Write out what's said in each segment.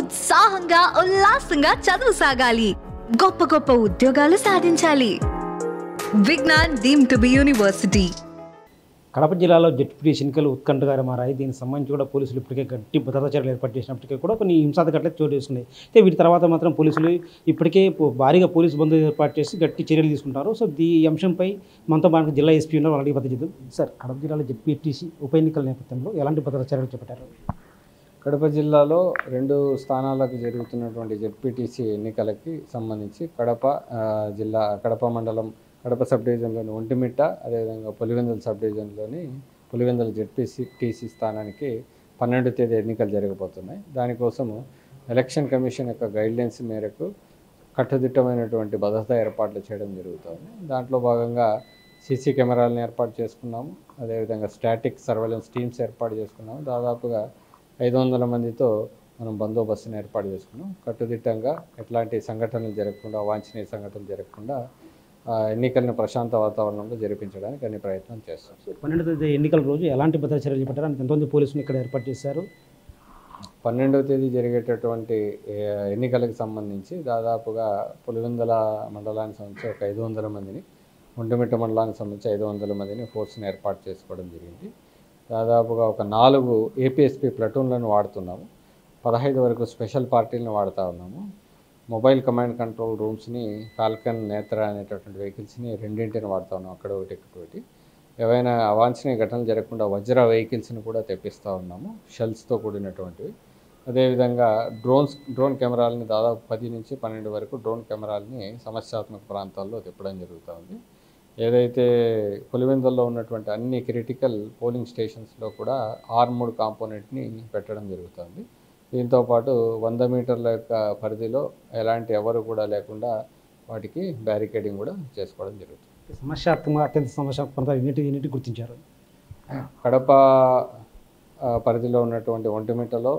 ఉత్సాహంగా ఉల్లాసంగా చదువు సాగాలి, గొప్ప గొప్ప ఉద్యోగాలు సాధించాలి. Vignan deemed to be university. Kadapa జిల్లాలో జెడ్పీటీసీ ఎన్నికలు ఉత్కంఠగా మారాయి. దీనికి సంబంధించి కూడా పోలీసులు ఇప్పటికే గట్టి భద్రతా చర్యలు ఏర్పాటు చేసినప్పటికీ కూడా కొన్ని హింసాత్మక ఘటనలు చోటు చేసుకున్నాయి. అయితే వీటి తర్వాత మాత్రం పోలీసులు ఇప్పటికే భారీగా పోలీసు బందోబస్తు ఏర్పాటు చేసి గట్టి చర్యలు తీసుకుంటారు. సో ఈ అంశంపై మనతో మనకు జిల్లా ఎస్పీ ఉన్నారు, వాళ్ళకి భద్రత చేద్దాం. సార్, కడప జిల్లాలో జెడ్పీటీసీ ఉప ఎన్నికల నేపథ్యంలో ఎలాంటి భద్రతా చర్యలు చేపట్టారు? కడప జిల్లాలో 2 స్థానాలకు జరుగుతున్నటువంటి జెడ్పీటీసీ ఎన్నికలకి సంబంధించి కడప మండలం కడప సబ్ డివిజన్లోని ఒంటిమిట్ట, అదేవిధంగా పులివెందుల సబ్ డివిజన్లోని పులివెందుల జెడ్పీటీసీ స్థానానికి 12వ తేదీ ఎన్నికలు జరగబోతున్నాయి. దానికోసము ఎలక్షన్ కమిషన్ యొక్క గైడ్లైన్స్ మేరకు కట్టుదిట్టమైనటువంటి భద్రతా ఏర్పాట్లు చేయడం జరుగుతుంది. దాంట్లో భాగంగా సీసీ కెమెరాలను ఏర్పాటు చేసుకున్నాము, అదేవిధంగా స్టాటిక్ సర్వేలెన్స్ టీమ్స్ ఏర్పాటు చేసుకున్నాము. దాదాపుగా 500 మందితో మనం బందోబస్తును ఏర్పాటు చేసుకున్నాం. కట్టుదిట్టంగా ఎట్లాంటి సంఘటనలు జరగకుండా, అవాంఛనీయ సంఘటనలు జరగకుండా ఎన్నికలను ప్రశాంత వాతావరణంలో జరిపించడానికి అన్ని ప్రయత్నం చేస్తాం. 12వ తేదీ ఎన్నికల రోజు ఎలాంటి భద్రతా చర్యలు చేపట్టారు? ఎంతమంది పోలీసులు ఇక్కడ ఏర్పాటు చేశారు? 12వ తేదీ జరిగేటటువంటి ఎన్నికలకు సంబంధించి దాదాపుగా పులివెందుల మండలానికి సంబంధించి ఒక 500 మందిని, ఒంటిమిట్ట మండలానికి సంబంధించి 500 మందిని ఫోర్స్ని ఏర్పాటు చేసుకోవడం జరిగింది. దాదాపుగా ఒక 4 ఏపీఎస్పీ ప్లటూన్లను వాడుతున్నాము, 15 వరకు స్పెషల్ పార్టీలను వాడుతూ ఉన్నాము. మొబైల్ కమాండ్ కంట్రోల్ రూమ్స్ని, ఫాల్కన్, నేత్ర అనేటటువంటి వెహికల్స్ని 2 వాడుతూ ఉన్నాం, అక్కడ ఒకటి ఇక్కడ ఒకటి. ఏవైనా అవాంఛనీయ ఘటనలు జరగకుండా వజ్ర వెహికల్స్ని కూడా తెప్పిస్తూ ఉన్నాము, షెల్స్తో కూడినటువంటివి. అదేవిధంగా డ్రోన్ కెమెరాలని దాదాపు 10 నుంచి 12 వరకు డ్రోన్ కెమెరాలని సమస్యాత్మక ప్రాంతాల్లో తిప్పడం జరుగుతుంది. ఏదైతే పులివెందుల్లో ఉన్నటువంటి అన్ని క్రిటికల్ పోలింగ్ స్టేషన్స్లో కూడా ఆర్మూడ్ కాంపోనెంట్ని పెట్టడం జరుగుతుంది. దీంతోపాటు 100 మీటర్ల యొక్క పరిధిలో ఎవరు కూడా లేకుండా వాటికి బ్యారికేడింగ్ కూడా చేసుకోవడం జరుగుతుంది. అత్యంత సమస్యాత్మక ప్రాంతాలు ఎన్నిటి గుర్తించారు? కడప పరిధిలో ఉన్నటువంటి ఒంటిమిట్టలో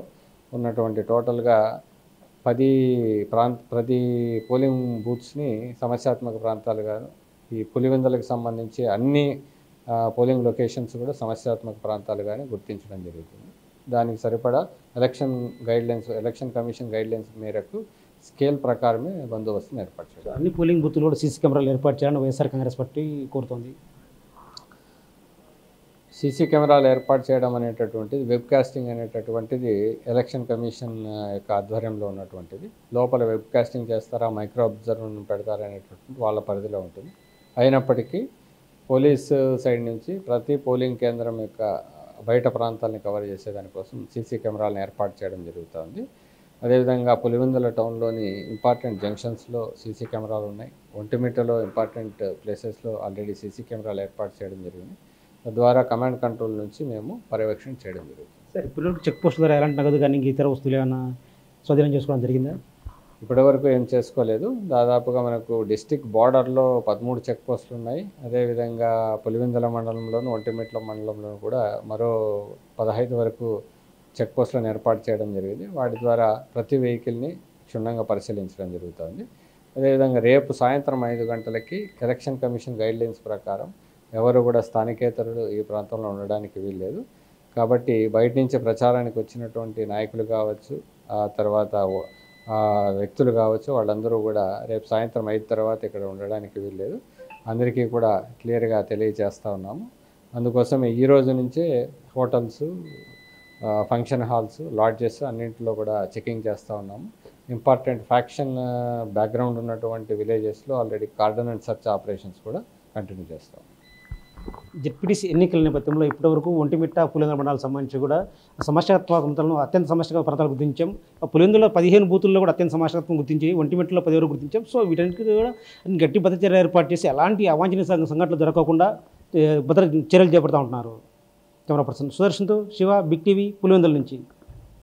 ఉన్నటువంటి టోటల్గా 10 పోలింగ్ బూత్స్ని సమస్యాత్మక ప్రాంతాలుగా, ఈ పులివెందులకు సంబంధించి అన్ని పోలింగ్ లొకేషన్స్ కూడా సమస్యాత్మక ప్రాంతాలుగానే గుర్తించడం జరుగుతుంది. దానికి సరిపడా ఎలక్షన్ కమిషన్ గైడ్లైన్స్ మేరకు స్కేల్ ప్రకారమే బందోబస్తును ఏర్పాటు చేయాలి. అన్ని పోలింగ్ బూత్లు కూడా సీసీ కెమెరాలు ఏర్పాటు చేయాలని వైఎస్ఆర్ కాంగ్రెస్ పార్టీ కోరుతోంది. సీసీ కెమెరాలు ఏర్పాటు చేయడం అనేటటువంటిది, వెబ్ కాస్టింగ్ అనేటటువంటిది ఎలక్షన్ కమిషన్ యొక్క ఆధ్వర్యంలో ఉన్నటువంటిది. లోపల వెబ్ కాస్టింగ్ చేస్తారా, మైక్రో అబ్జర్వర్ను పెడతారా అనేటటువంటి వాళ్ళ పరిధిలో ఉంటుంది. అయినప్పటికీ పోలీసు సైడ్ నుంచి ప్రతి పోలింగ్ కేంద్రం యొక్క బయట ప్రాంతాలను కవర్ చేసేదానికోసం సీసీ కెమెరాలను ఏర్పాటు చేయడం జరుగుతుంది. అదేవిధంగా పులివెందుల టౌన్లోని ఇంపార్టెంట్ జంక్షన్స్లో సీసీ కెమెరాలు ఉన్నాయి. ఒంటిమిట్టలో ఇంపార్టెంట్ ప్లేసెస్లో ఆల్రెడీ సీసీ కెమెరాలు ఏర్పాటు చేయడం జరిగింది. తద్వారా కమాండ్ కంట్రోల్ నుంచి మేము పర్యవేక్షణ చేయడం జరుగుతుంది. సార్, ఇప్పుడు చెక్ పోస్ట్ ద్వారా ఎలాంటి నగదు కానీ ఇతర వస్తువులు ఏమైనా స్వాధీనం చేసుకోవడం జరిగిందా? ఇప్పటివరకు ఏం చేసుకోలేదు. దాదాపుగా మనకు డిస్టిక్ బార్డర్లో 13 చెక్ పోస్టులు ఉన్నాయి. అదేవిధంగా పులివెందుల మండలంలోను, ఒంటిమిట్ల మండలంలోనూ కూడా మరో 15 వరకు చెక్ పోస్టులను ఏర్పాటు చేయడం జరిగింది. వాటి ద్వారా ప్రతి వెహికల్ని క్షుణ్ణంగా పరిశీలించడం జరుగుతుంది. అదేవిధంగా రేపు సాయంత్రం 5 గంటలకి ఎలక్షన్ కమిషన్ గైడ్లైన్స్ ప్రకారం ఎవరు కూడా స్థానికేతరులు ఈ ప్రాంతంలో ఉండడానికి వీల్లేదు. కాబట్టి బయట నుంచి ప్రచారానికి వచ్చినటువంటి నాయకులు కావచ్చు, ఆ తర్వాత వ్యక్తులు కావచ్చు, వాళ్ళందరూ కూడా రేపు సాయంత్రం 5 తర్వాత ఇక్కడ ఉండడానికి వీల్లేదు. అందరికీ కూడా క్లియర్గా తెలియజేస్తూ ఉన్నాము. అందుకోసం ఈ రోజు నుంచే హోటల్స్, ఫంక్షన్ హాల్స్, లాడ్జెస్ అన్నింటిలో కూడా చెకింగ్ చేస్తూ ఉన్నాము. ఇంపార్టెంట్ ఫ్యాక్షన్ బ్యాక్గ్రౌండ్ ఉన్నటువంటి విలేజెస్లో already cordon and search operations కూడా కంటిన్యూ చేస్తాం. జెడ్పీటీసీ ఎన్నికల నేపథ్యంలో ఇప్పటివరకు ఒంటిమిట్ట, పులివెందుల మండలాలకు సంబంధించి కూడా సమస్యాత్మక ప్రాంతాలను అత్యంత సమస్యాత్మక ప్రాంతాలు గుర్తించాం. పులివెందులో 15 బూతుల్లో కూడా అత్యంత సమస్యాత్మక గుర్తించి, ఒంటిమిట్టలో 10 వరకు గుర్తించాం. సో వీటన్నిటికీ కూడా గట్టి భద్రత చర్యలు ఏర్పాటు చేసి ఎలాంటి అవాంఛనీయ సంఘటనలు జరగకుండా భద్రత చర్యలు చేపడుతూ ఉంటున్నారు. కెమెరా పర్సన్ సుదర్శన్తో శివ, బిగ్ టీవీ, పులివెందుల నుంచి.